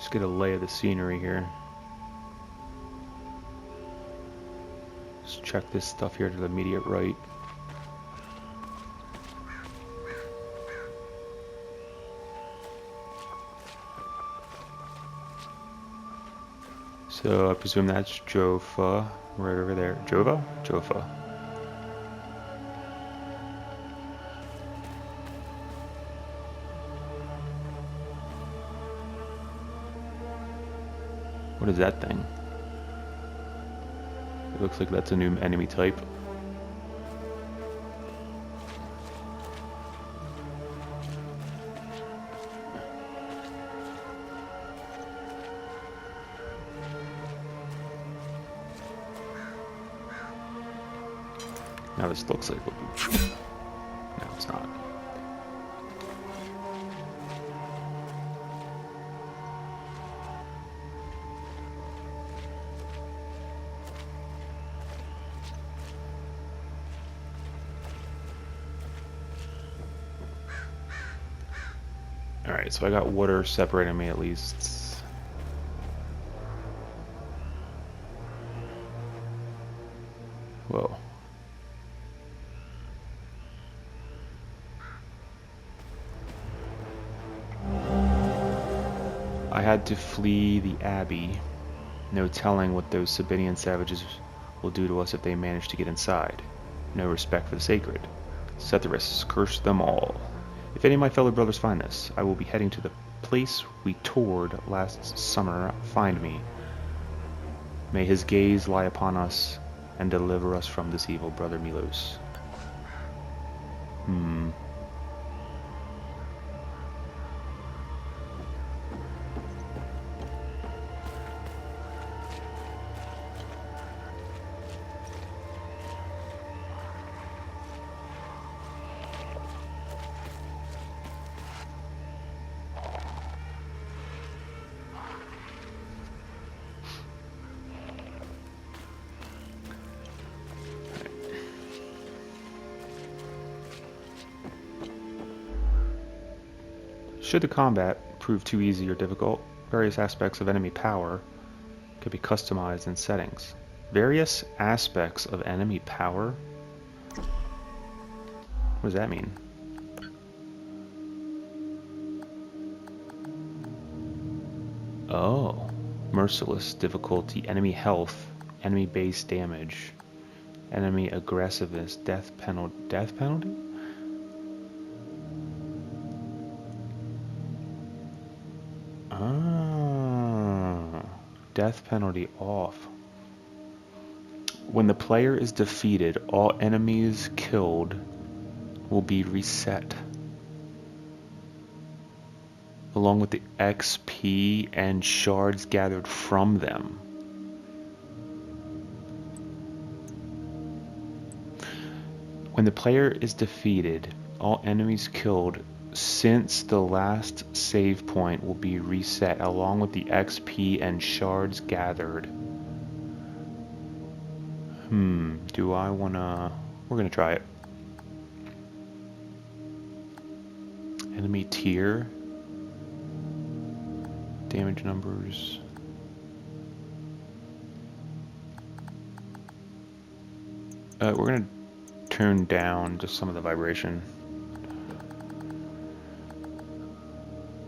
Just get a lay of the scenery here. Just check this stuff here to the immediate right. So I presume that's Jova, right over there. Jova? Jova. What is that thing? It looks like that's a new enemy type. Now this looks like what we... No, it's not. Alright, so I got water separating me at least. Whoa. I had to flee the Abbey. No telling what those Sabinian savages will do to us if they manage to get inside. No respect for the sacred. Cetharus, curse them all. If any of my fellow brothers find this, I will be heading to the place we toured last summer. Find me. May his gaze lie upon us and deliver us from this evil, Brother Milos. Should the combat prove too easy or difficult, various aspects of enemy power could be customized in settings. Various aspects of enemy power? What does that mean? Oh. Merciless difficulty, enemy health, enemy base damage, enemy aggressiveness, death penalty. Death penalty? Death penalty off. When the player is defeated, all enemies killed will be reset, along with the XP and shards gathered from them. When the player is defeated, all enemies killed since the last save point will be reset, along with the XP and shards gathered. Do I wanna... We're gonna try it. Enemy tier. Damage numbers. We're gonna turn down just some of the vibration.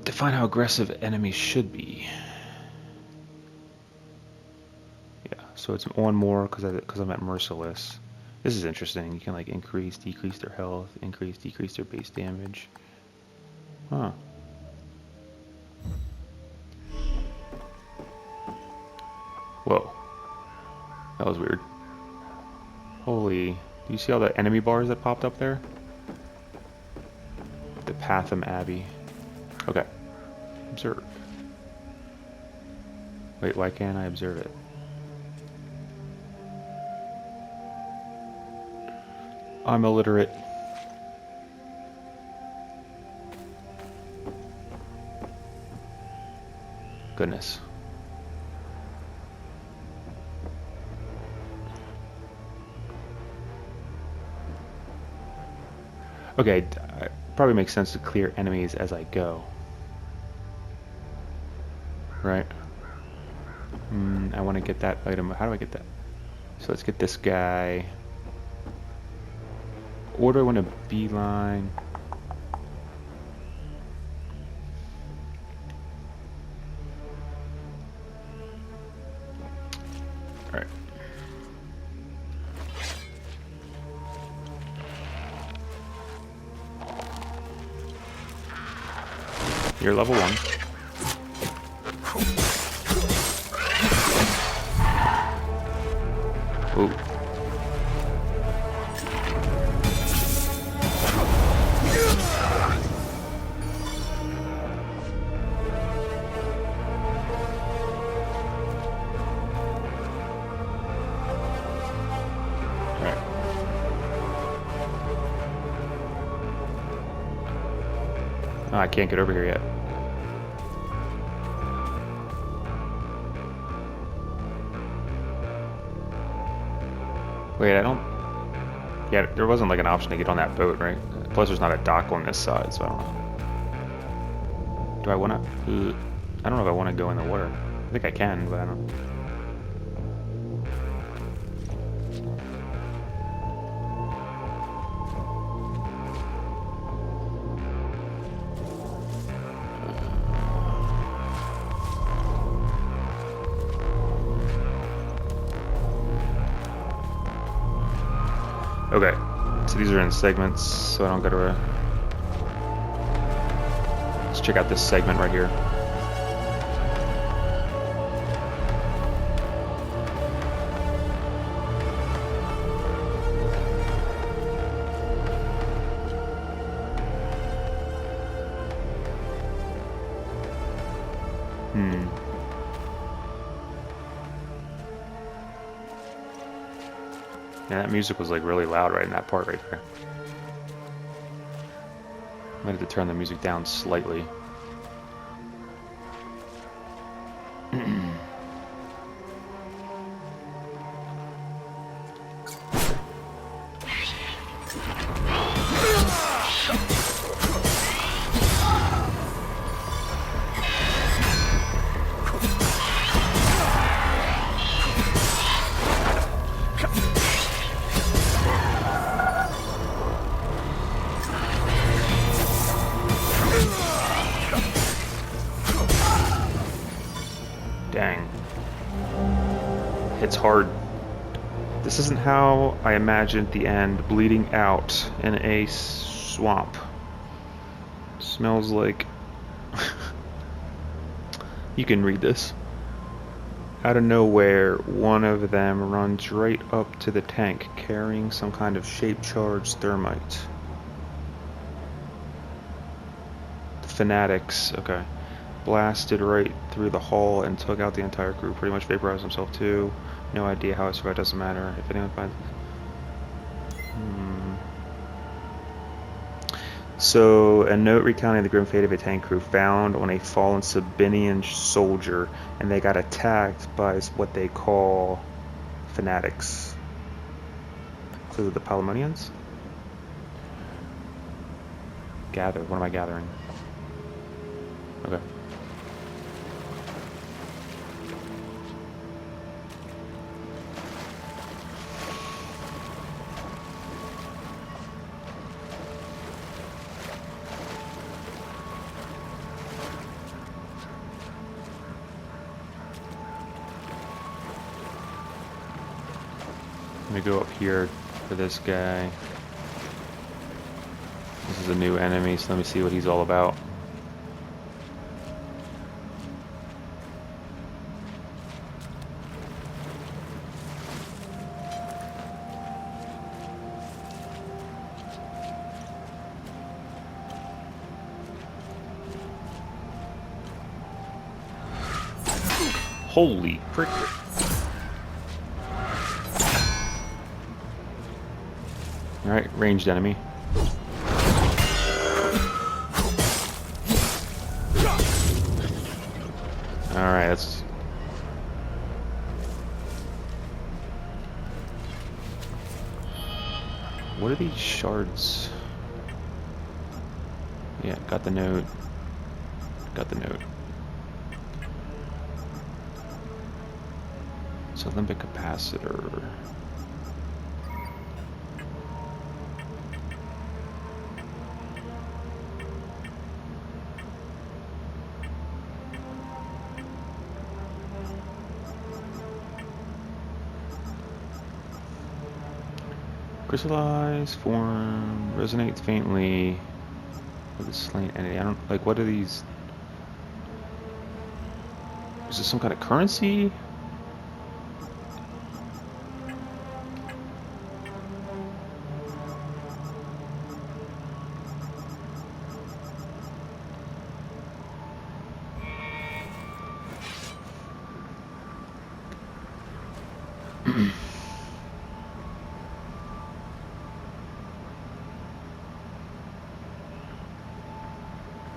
Define how aggressive enemies should be. Yeah, so it's on more because I'm at merciless. This is interesting. You can like increase, decrease their health, increase, decrease their base damage. Huh. Whoa. That was weird. Holy. Do you see all the enemy bars that popped up there? The Patham Abbey. Okay. Observe. Wait, why can't I observe it? I'm illiterate. Goodness. Okay, probably makes sense to clear enemies as I go. right? I want to get that item. How do I get that? So let's get this guy. Or do I want to beeline? Alright. You're level 1. Ooh. Oh, I can't get over here yet. Wait, I don't... Yeah, there wasn't like an option to get on that boat, right? Plus there's not a dock on this side, so I don't know. Do I want to... I don't know if I want to go in the water. I think I can, but I don't... Okay, so these are in segments, so I don't gotta... Let's check out this segment right here. Yeah, that music was like really loud right in that part right there. I might have to turn the music down slightly. Dang. It's hard. This isn't how I imagined the end, bleeding out in a swamp. Smells like... You can read this. Out of nowhere, one of them runs right up to the tank, carrying some kind of shape-charged thermite. The fanatics, okay. Blasted right through the hull and took out the entire crew. Pretty much vaporized himself too. No idea how I survived, doesn't matter. If anyone finds... So, a note recounting the grim fate of a tank crew found on a fallen Sabinian soldier, and they got attacked by what they call fanatics. So, the Palamonians? Gather. What am I gathering? Okay. Let me go up here for this guy. This is a new enemy, so let me see what he's all about. Holy frick. Alright, ranged enemy. Alright, that's... What are these shards? Yeah, got the note. Got the note. So Olympic capacitor. Crystallize, form, resonates faintly with a slain entity. I don't like, what are these? Is this some kind of currency?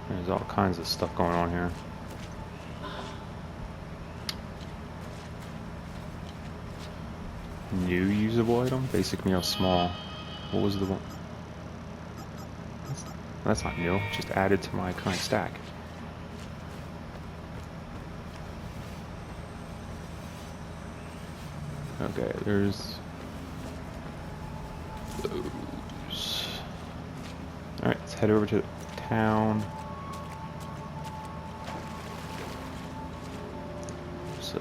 There's all kinds of stuff going on here. New usable item? Basic meal small. What was the one? That's not new. Just added to my current stack. Okay, there's those. Alright, let's head over to the town. So,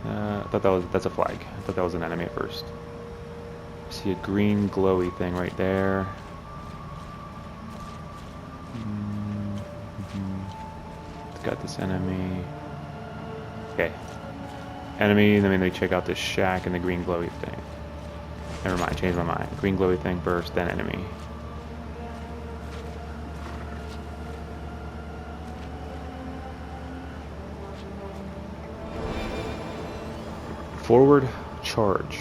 I thought that's a flag. I thought that was an enemy at first. I see a green glowy thing right there. It's got this enemy. Okay. Enemy, then they check out this shack and the green glowy thing. Never mind, changed my mind. Green glowy thing first, then enemy. Forward charge.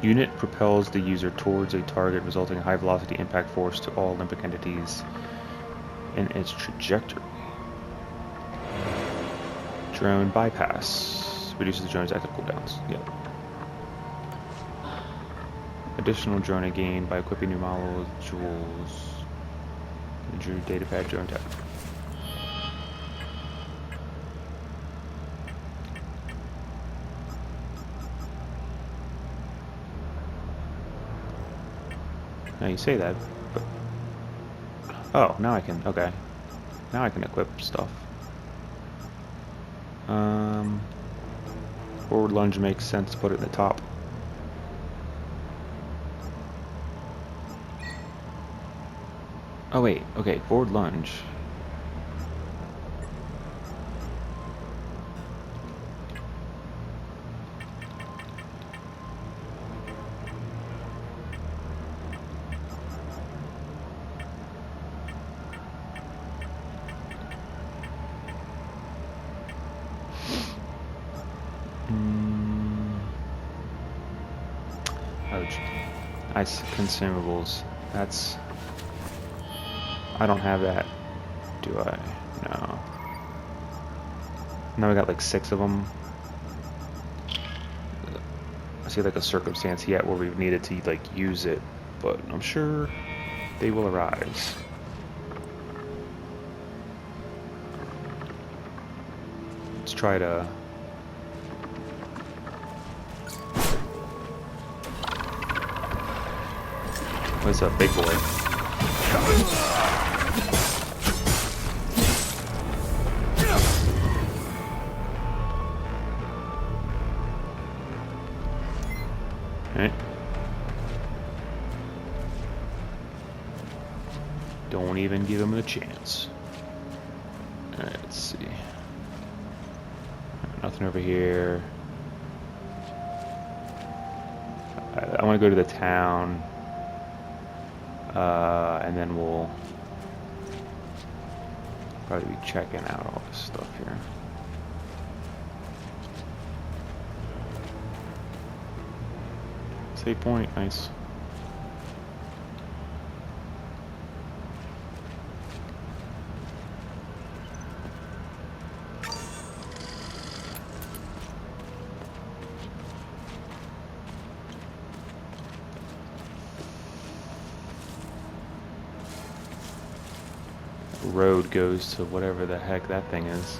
Unit propels the user towards a target, resulting in high velocity impact force to all Olympic entities in its trajectory. Drone bypass. Reduces the drone's active cooldowns. Yep. Additional drone gain by equipping new modules. Injury datapad drone type. Now you say that, but... Oh, now I can, okay. Now I can equip stuff. Forward lunge makes sense to put it in the top. Oh wait, okay, forward lunge. Nice consumables. That's... I don't have that, do I? No. Now we got like 6 of them. I see like a circumstance yet where we've needed to like use it, but I'm sure they will arise. Let's try to... What's up, big boy? Alright. Don't even give him a chance. Alright, let's see. Nothing over here. I want to go to the town. And then we'll probably be checking out all this stuff here. Save point, nice. road goes to whatever the heck that thing is.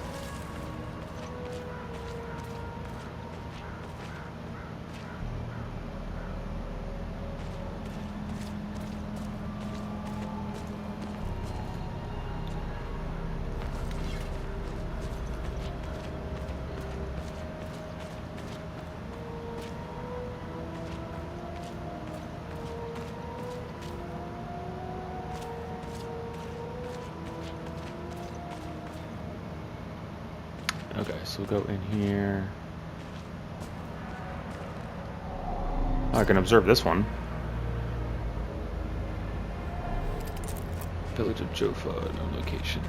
Okay, so we'll go in here. I can observe this one. Village of Jova, no location.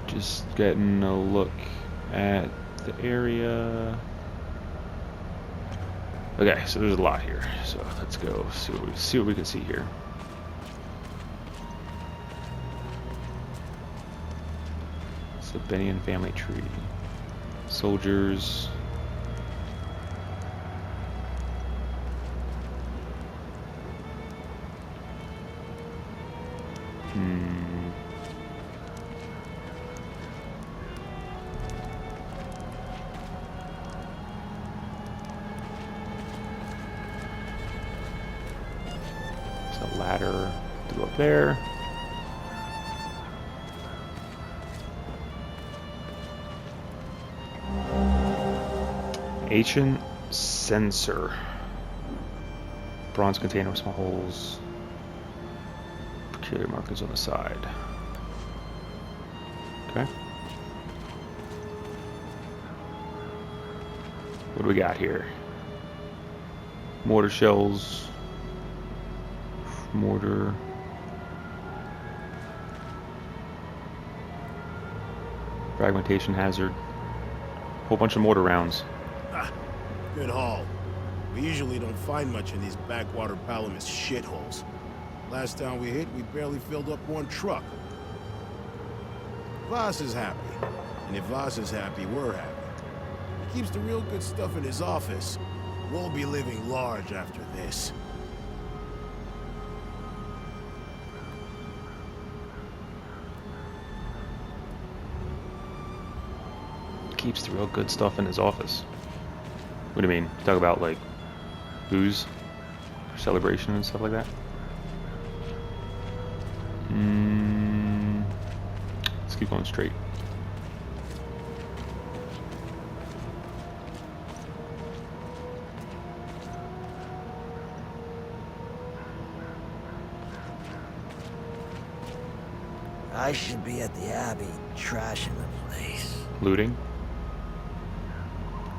Just getting a look at the area. Okay, so there's a lot here. So let's go see what we can see here. Sabinian family tree. Soldiers. There's a ladder to go up there. Ancient sensor. Bronze container with small holes. Peculiar markings on the side. Okay. What do we got here? Mortar shells. Mortar. Fragmentation hazard. Whole bunch of mortar rounds. Good haul. We usually don't find much in these backwater Palamis shitholes. Last time we hit, we barely filled up one truck. Voss is happy. And if Voss is happy, we're happy. He keeps the real good stuff in his office. We'll be living large after this. Keeps the real good stuff in his office. What do you mean? Talk about like booze, celebration and stuff like that? Let's keep going straight. I should be at the Abbey, trashing the place. Looting.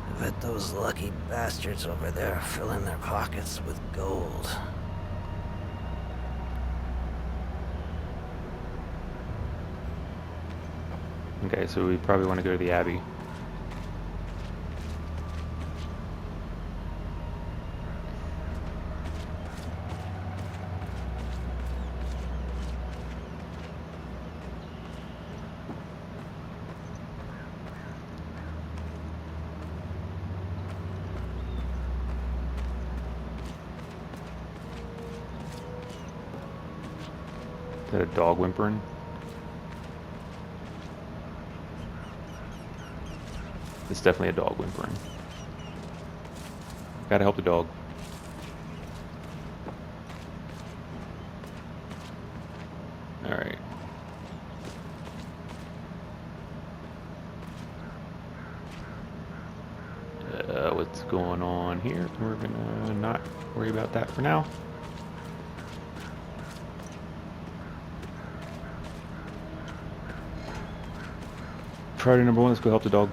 I bet those lucky bastards over there are filling their pockets with gold. Okay, so we probably want to go to the Abbey. Is that a dog whimpering? It's definitely a dog whimpering. Gotta help the dog. Alright. What's going on here? We're gonna not worry about that for now. Priority number one, let's go help the dog.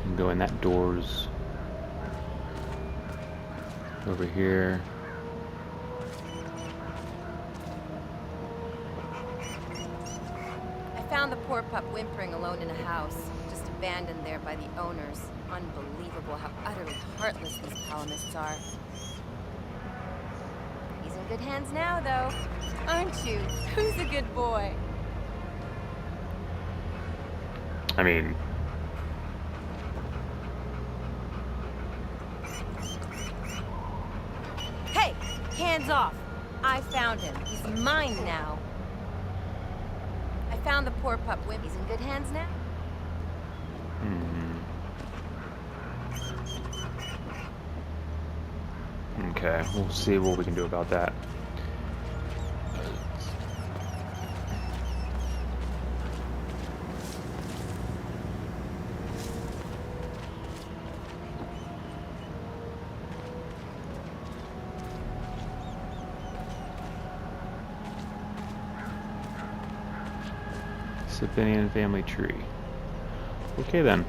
And go in that doors over here. Found the poor pup whimpering alone in a house, just abandoned there by the owners. Unbelievable how utterly heartless these Palamists are. He's in good hands now, though. Aren't you? Who's a good boy? I mean... Hey! Hands off! I found him. He's mine now. I found the poor pup Wimp. He's in good hands now. Okay, we'll see what we can do about that. Sabinian family tree. Okay then.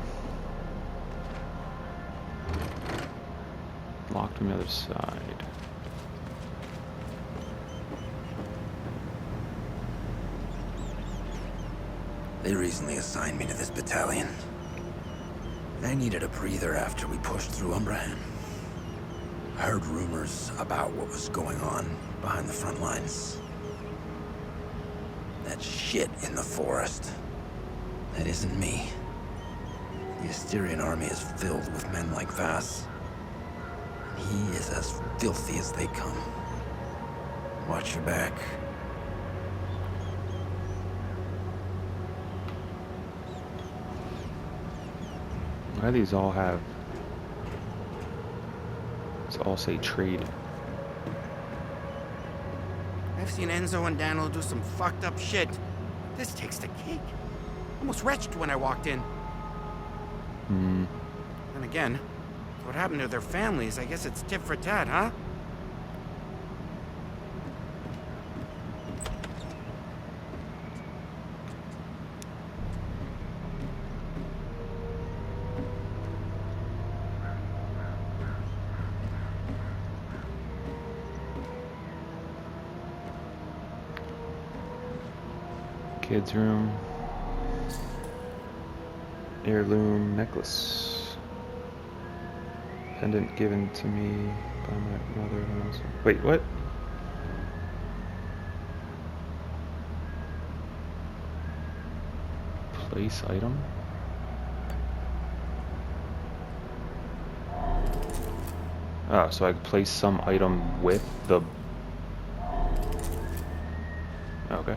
Locked from the other side. They recently assigned me to this battalion. I needed a breather after we pushed through Umbrahan. I heard rumors about what was going on behind the front lines. That shit in the forest. That isn't me. The Asterian army is filled with men like Vass. He is as filthy as they come. Watch your back. Why do these all have... These all say trade. I've seen Enzo and Daniel do some fucked up shit. This takes the cake. Almost retched when I walked in. Hmm. And again, what happened to their families? I guess it's tit for tat, huh? Kids' room. Heirloom necklace. Pendant given to me by my mother. Wait, what? Place item? Oh, so I could place some item with the... Okay.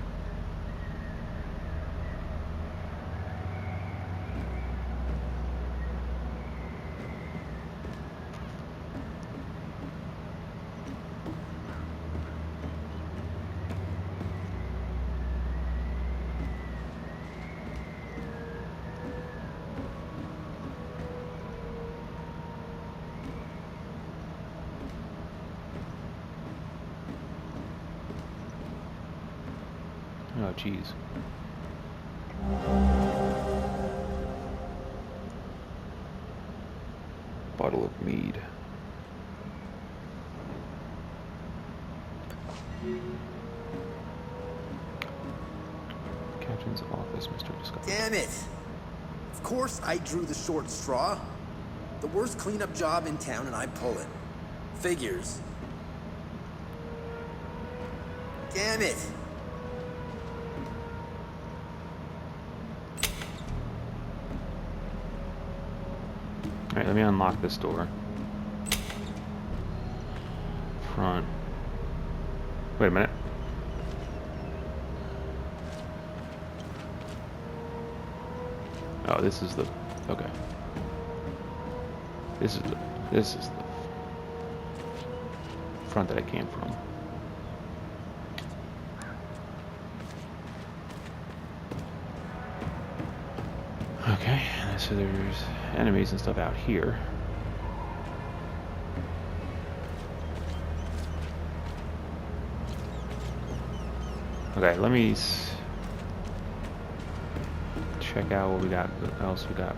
Oh, jeez. Bottle of mead. Captain's office, Mr. Discovery. Damn it! Of course I drew the short straw. The worst cleanup job in town and I pull it. Figures. Damn it! Alright, let me unlock this door. Front. Wait a minute. Oh, this is the... Okay. This is the front that I came from. Okay, so there's enemies and stuff out here. Okay, let me check out what we got. What else we got?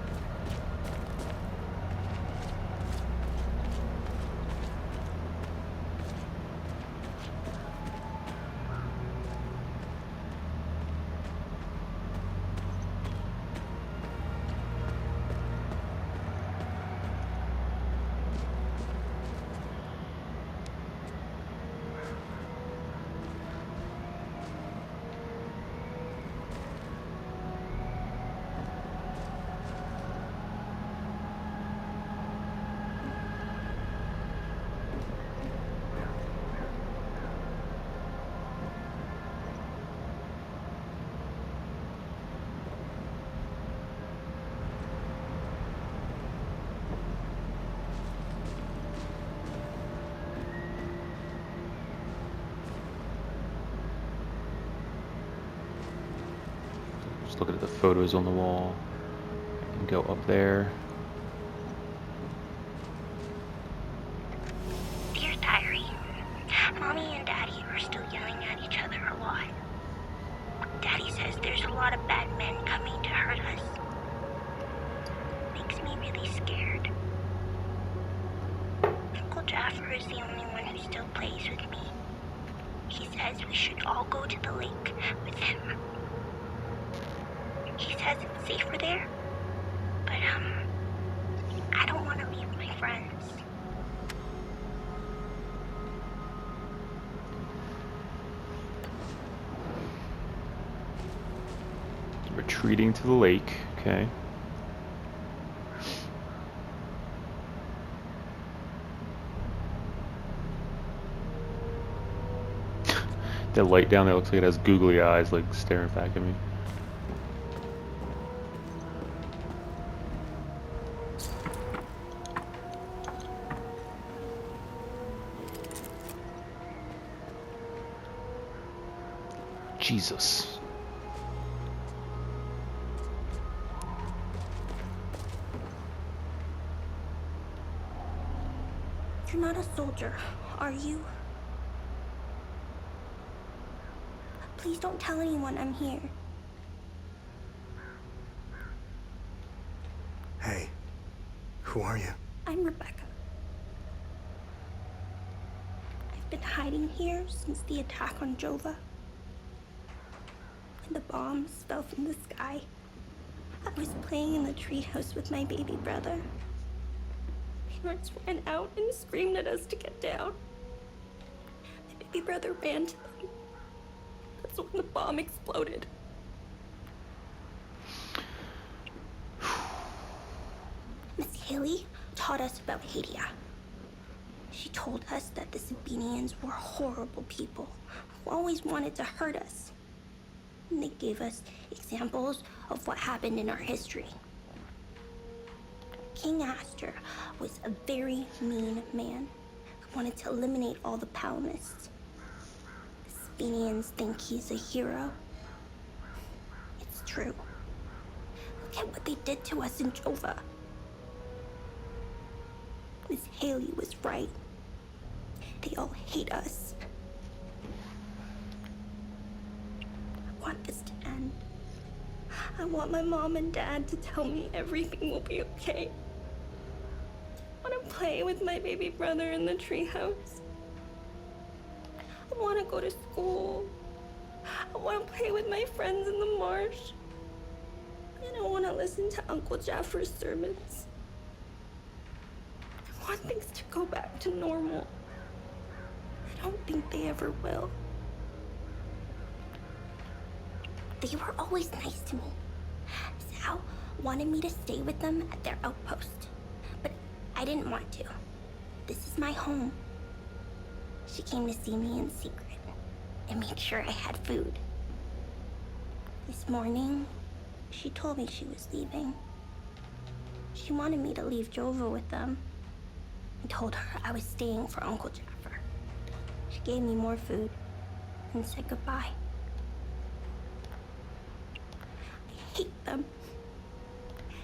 Just looking at the photos on the wall. And go up there. Dear Diary, Mommy and Daddy are still yelling at each other a lot. Daddy says there's a lot of bad men coming to hurt us. Makes me really scared. Uncle Jaffer is the only one who still plays with me. He says we should all go to the lake with him. He says it's safer there, but I don't want to leave my friends. Retreating to the lake, okay. That light down there looks like it has googly eyes, like staring back at me. Jesus. You're not a soldier, are you? Please don't tell anyone I'm here. Hey, who are you? I'm Rebecca. I've been hiding here since the attack on Jova. When the bombs fell from the sky, I was playing in the treehouse with my baby brother. Parents ran out and screamed at us to get down. My baby brother ran to them. That's when the bomb exploded. Miss Haley taught us about Haiti. She told us that the Sabinians were horrible people who always wanted to hurt us. And they gave us examples of what happened in our history. King Astor was a very mean man who wanted to eliminate all the Palinists. The Sabinians think he's a hero. It's true. Look at what they did to us in Jova. Miss Haley was right. They all hate us. I want this to end. I want my mom and dad to tell me everything will be okay. I want to play with my baby brother in the treehouse. I want to go to school. I want to play with my friends in the marsh. And I want to listen to Uncle Jaffer's sermons. I want things to go back to normal. I don't think they ever will. They were always nice to me. Sal wanted me to stay with them at their outpost, but I didn't want to. This is my home. She came to see me in secret and made sure I had food. This morning, she told me she was leaving. She wanted me to leave Jova with them. I told her I was staying for Uncle Jaffer. She gave me more food and said goodbye. I hate them.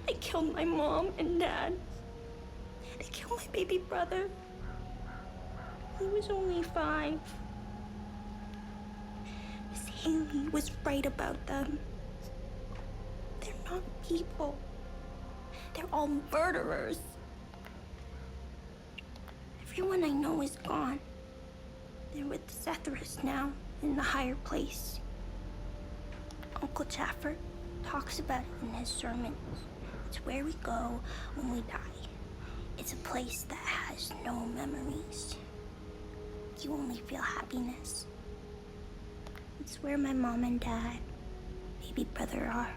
I killed my mom and dad. I killed my baby brother. He was only 5. Miss Haley was right about them. They're not people. They're all murderers. Everyone I know is gone. They're with Zethris now, in the higher place. Uncle Jaffer talks about it in his sermons. It's where we go when we die. It's a place that has no memories. You only feel happiness. It's where my mom and dad, baby brother are.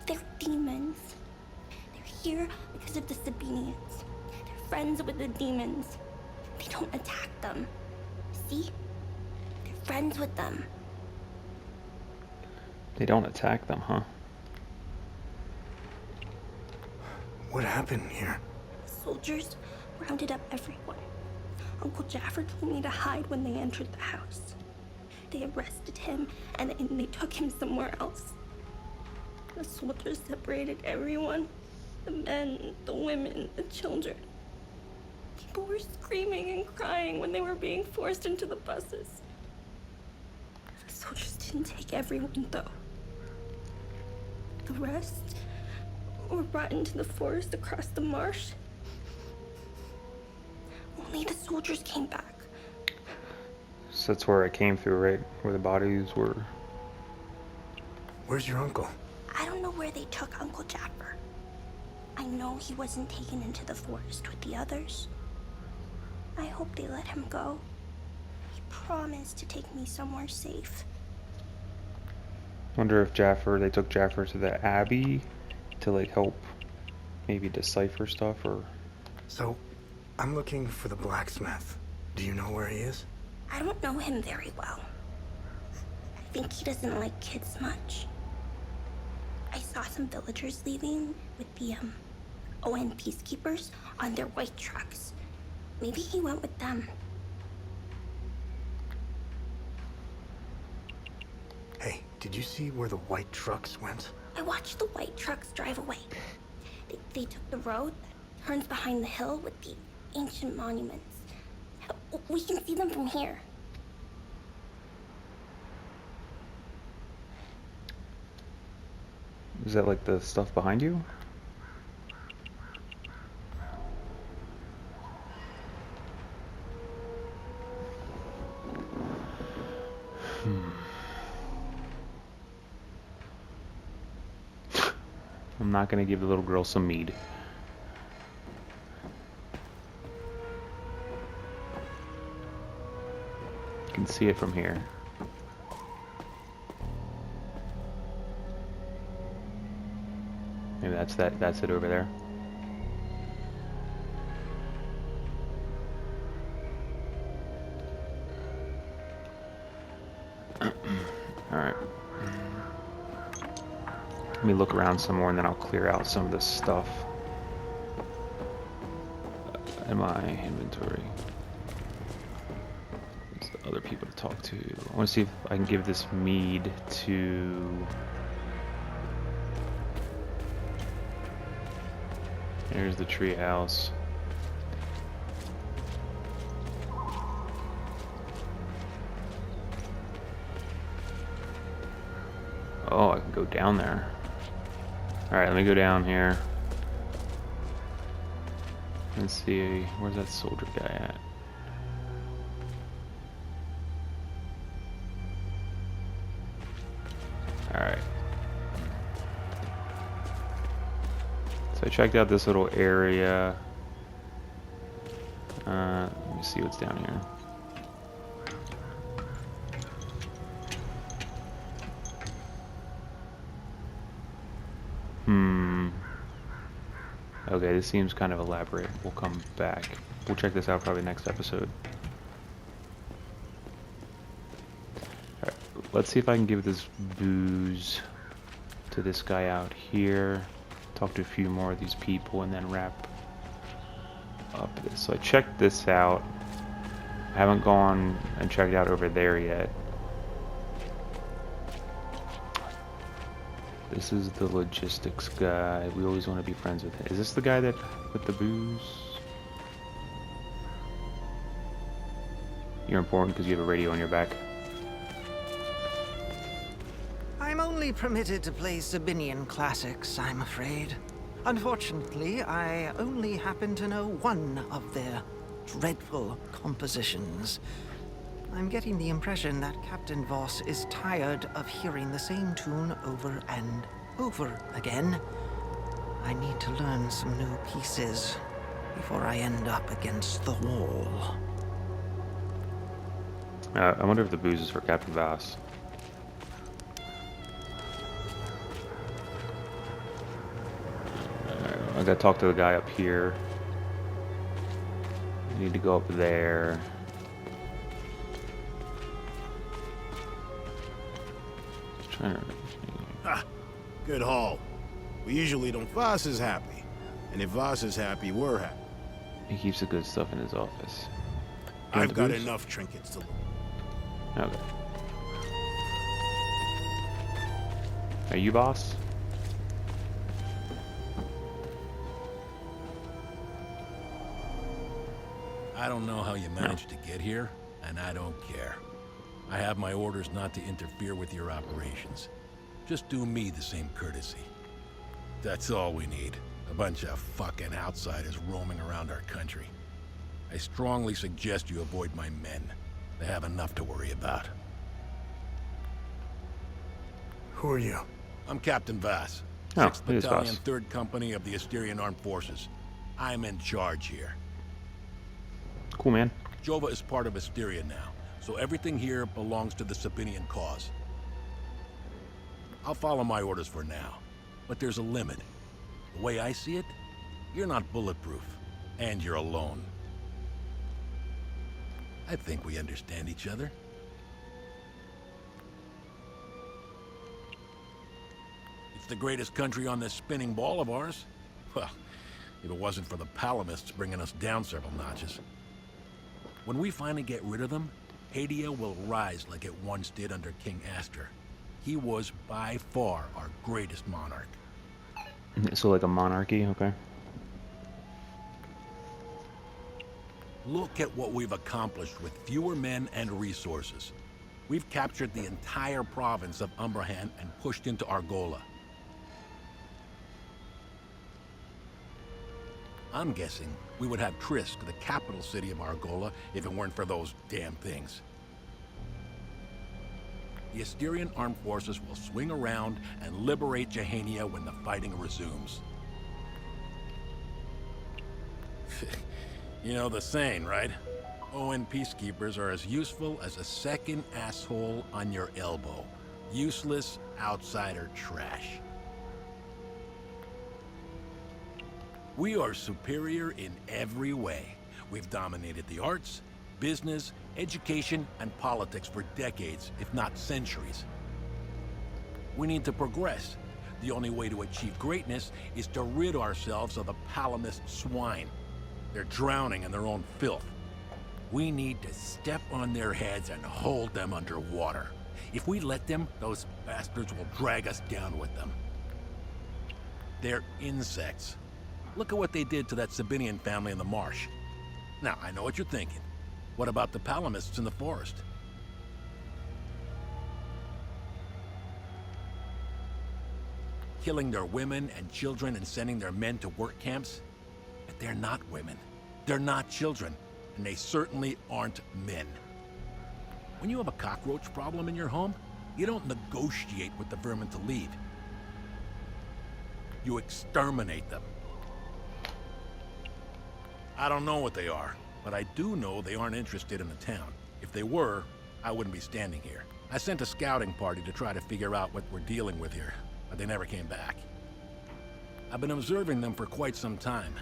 They're demons. They're here because of the Sabinians. They're friends with the demons. They don't attack them. See? They're friends with them. They don't attack them, huh? What happened here? The soldiers rounded up everyone. Uncle Jaffer told me to hide when they entered the house. They arrested him and they took him somewhere else. The soldiers separated everyone. The men, the women, the children. People were screaming and crying when they were being forced into the buses. The soldiers didn't take everyone, though. The rest were brought into the forest across the marsh. Only the soldiers came back. So that's where I came through, right? Where the bodies were. Where's your uncle? I don't know where they took Uncle Jaffer. I know he wasn't taken into the forest with the others. I hope they let him go. He promised to take me somewhere safe. Wonder if they took Jaffer to the Abbey to like help maybe decipher stuff or... So, I'm looking for the blacksmith. Do you know where he is? I don't know him very well. I think he doesn't like kids much. I saw some villagers leaving with the, ON peacekeepers on their white trucks. Maybe he went with them. Hey, did you see where the white trucks went? I watched the white trucks drive away. They took the road that turns behind the hill with the ancient monuments. We can see them from here. Is that like the stuff behind you? I'm not gonna give the little girl some mead. You can see it from here. Maybe that's it over there. Alright. Let me look around some more and then I'll clear out some of this stuff in my inventory. There's the other people to talk to. I want to see if I can give this mead to... Here's the tree house. Oh, I can go down there. Alright, let me go down here. And see, where's that soldier guy at? Alright. So I checked out this little area. Let me see what's down here. Okay, this seems kind of elaborate. We'll come back. We'll check this out probably next episode. Alright, let's see if I can give this booze to this guy out here. Talk to a few more of these people and then wrap up this. So I checked this out. I haven't gone and checked out over there yet. This is the logistics guy. We always want to be friends with him. Is this the guy that with the booze? You're important because you have a radio on your back. I'm only permitted to play Sabinian classics, I'm afraid. Unfortunately, I only happen to know one of their dreadful compositions. I'm getting the impression that Captain Voss is tired of hearing the same tune over and over again. I need to learn some new pieces before I end up against the wall. I wonder if the booze is for Captain Voss. I gotta talk to the guy up here. I need to go up there. Ah, good haul. We usually don't. Voss is happy. And if Voss is happy, we're happy. He keeps the good stuff in his office. I've got enough trinkets to look. Okay. Are you boss? I don't know how you managed to get here, and I don't care. I have my orders not to interfere with your operations. Just do me the same courtesy. That's all we need. A bunch of fucking outsiders roaming around our country. I strongly suggest you avoid my men. They have enough to worry about. Who are you? I'm Captain Vass, Oh, 6th it is Battalion, Vass. 3rd Company of the Asterian Armed Forces. I'm in charge here. Cool, man. Jova is part of Asteria now, so everything here belongs to the Sabinian cause. I'll follow my orders for now, but there's a limit. The way I see it, you're not bulletproof, and you're alone. I think we understand each other. It's the greatest country on this spinning ball of ours. Well, if it wasn't for the Palamists bringing us down several notches. When we finally get rid of them, Hadia will rise like it once did under King Astor. He was by far our greatest monarch. So like a monarchy, okay. Look at what we've accomplished with fewer men and resources. We've captured the entire province of Umbrahan and pushed into Argola. I'm guessing we would have Trisk, the capital city of Argola, if it weren't for those damn things. The Asterian armed forces will swing around and liberate Jahania when the fighting resumes. You know the saying, right? ON peacekeepers are as useful as a second asshole on your elbow. Useless outsider trash. We are superior in every way. We've dominated the arts, business, education, and politics for decades, if not centuries. We need to progress. The only way to achieve greatness is to rid ourselves of the Palamist swine. They're drowning in their own filth. We need to step on their heads and hold them underwater. If we let them, those bastards will drag us down with them. They're insects. Look at what they did to that Sabinian family in the marsh. Now, I know what you're thinking. What about the Palamists in the forest? Killing their women and children and sending their men to work camps? But they're not women. They're not children. And they certainly aren't men. When you have a cockroach problem in your home, you don't negotiate with the vermin to leave. You exterminate them. I don't know what they are, but I do know they aren't interested in the town. If they were, I wouldn't be standing here. I sent a scouting party to try to figure out what we're dealing with here, but they never came back. I've been observing them for quite some time.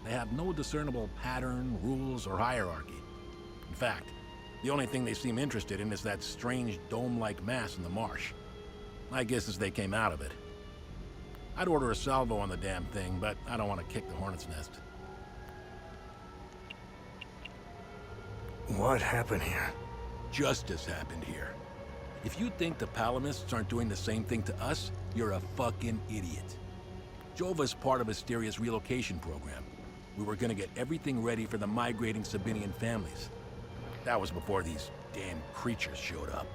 They have no discernible pattern, rules, or hierarchy. In fact, the only thing they seem interested in is that strange dome-like mass in the marsh. My guess is they came out of it. I'd order a salvo on the damn thing, but I don't want to kick the hornet's nest. What happened here? Justice happened here. If you think the Palamists aren't doing the same thing to us, you're a fucking idiot. Jova's part of Asteria's relocation program. We were gonna get everything ready for the migrating Sabinian families. That was before these damn creatures showed up.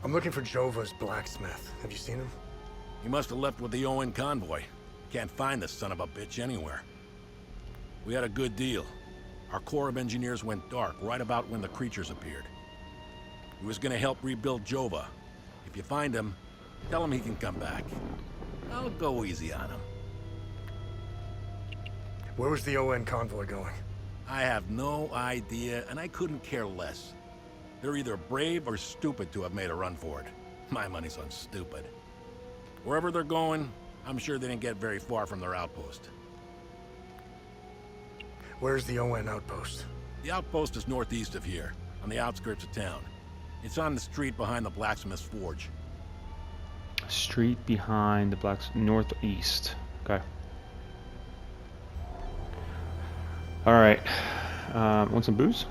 I'm looking for Jova's blacksmith. Have you seen him? He must have left with the ON convoy. Can't find the son of a bitch anywhere. We had a good deal. Our Corps of Engineers went dark right about when the creatures appeared. He was gonna help rebuild Jova. If you find him, tell him he can come back. I'll go easy on him. Where was the ON convoy going? I have no idea, and I couldn't care less. They're either brave or stupid to have made a run for it. My money's on stupid. Wherever they're going, I'm sure they didn't get very far from their outpost. Where's the ON outpost? The outpost is northeast of here, on the outskirts of town. It's on the street behind the blacksmith's forge. Street behind the northeast. Okay. Alright. Want some booze?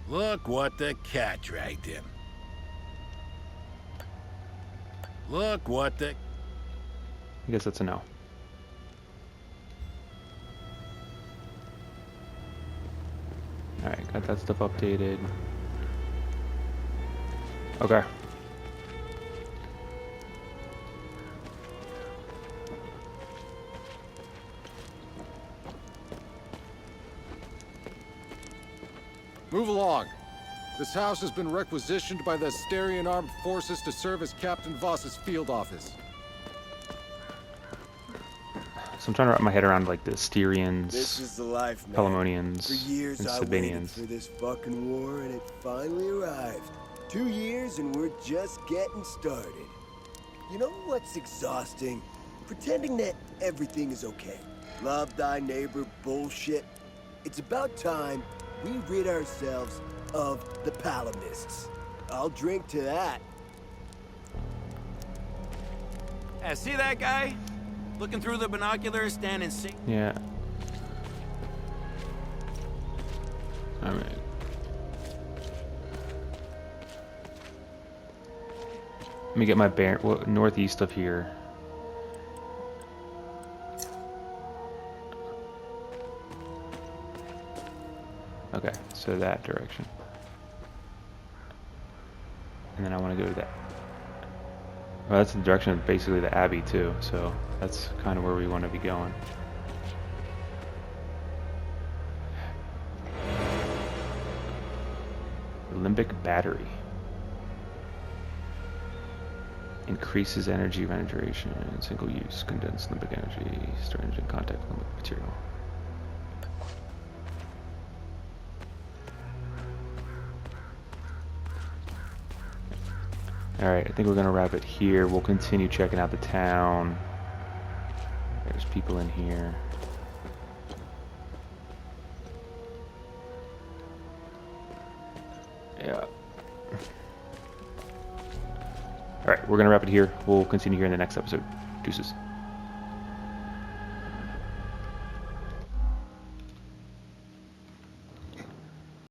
Look what the cat dragged in. Look what the... I guess that's a no. Alright, got that stuff updated. Okay. Move along. This house has been requisitioned by the Asterian Armed Forces to serve as Captain Voss's field office. So I'm trying to wrap my head around like the Styrians, This is the life, man. Pelomonians, For years and I waited Sabinians. for this fucking war, and it finally arrived. 2 years, and we're just getting started. You know what's exhausting? Pretending that everything is okay. Love thy neighbor bullshit. It's about time we rid ourselves of the Palamists. I'll drink to that. See that guy? Looking through the binoculars, standing sync. Yeah. Alright. Let me get my bear northeast of here. Okay, so that direction. And then I want to go to that. Well, that's the direction of basically the Abbey too, so that's kind of where we want to be going. Limbic battery. Increases energy regeneration, single use, condensed limbic energy, storage in contact with limbic material. Alright, I think we're going to wrap it here. We'll continue checking out the town. There's people in here. Yeah. Alright, we're going to wrap it here. We'll continue here in the next episode. Deuces.